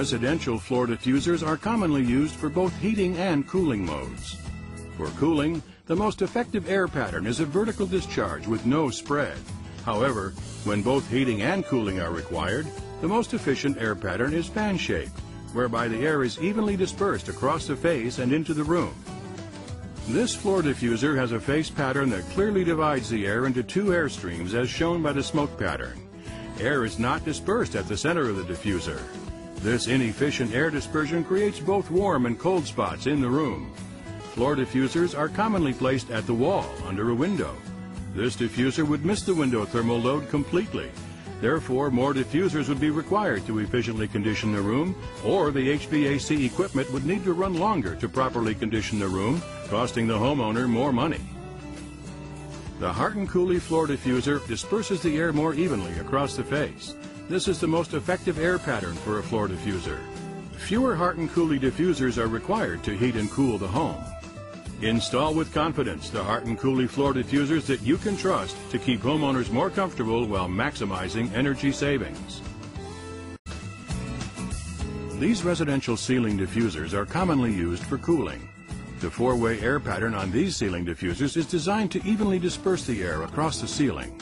Residential floor diffusers are commonly used for both heating and cooling modes. For cooling, the most effective air pattern is a vertical discharge with no spread. However, when both heating and cooling are required, the most efficient air pattern is fan-shaped, whereby the air is evenly dispersed across the face and into the room. This floor diffuser has a face pattern that clearly divides the air into two air streams as shown by the smoke pattern. Air is not dispersed at the center of the diffuser. This inefficient air dispersion creates both warm and cold spots in the room. Floor diffusers are commonly placed at the wall under a window. This diffuser would miss the window thermal load completely. Therefore, more diffusers would be required to efficiently condition the room, or the HVAC equipment would need to run longer to properly condition the room, costing the homeowner more money. The Hart Cooley floor diffuser disperses the air more evenly across the face. This is the most effective air pattern for a floor diffuser. Fewer Hart Cooley diffusers are required to heat and cool the home. Install with confidence the Hart Cooley floor diffusers that you can trust to keep homeowners more comfortable while maximizing energy savings. These residential ceiling diffusers are commonly used for cooling. The four-way air pattern on these ceiling diffusers is designed to evenly disperse the air across the ceiling.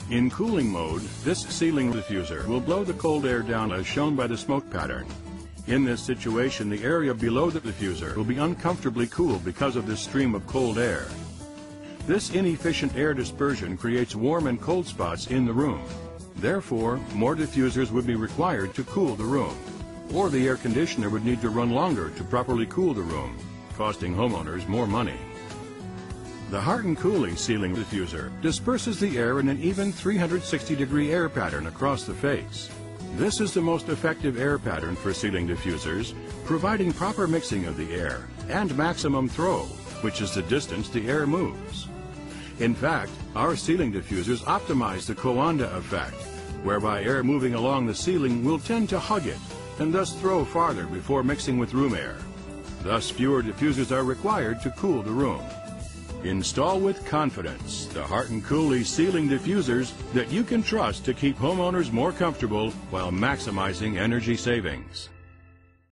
In cooling mode, this ceiling diffuser will blow the cold air down as shown by the smoke pattern. In this situation, the area below the diffuser will be uncomfortably cool because of this stream of cold air. This inefficient air dispersion creates warm and cold spots in the room. Therefore, more diffusers would be required to cool the room, or the air conditioner would need to run longer to properly cool the room, costing homeowners more money. The Hart Cooley ceiling diffuser disperses the air in an even 360-degree air pattern across the face. This is the most effective air pattern for ceiling diffusers, providing proper mixing of the air and maximum throw, which is the distance the air moves. In fact, our ceiling diffusers optimize the Coanda effect, whereby air moving along the ceiling will tend to hug it and thus throw farther before mixing with room air. Thus, fewer diffusers are required to cool the room. Install with confidence the Hart Cooley ceiling diffusers that you can trust to keep homeowners more comfortable while maximizing energy savings.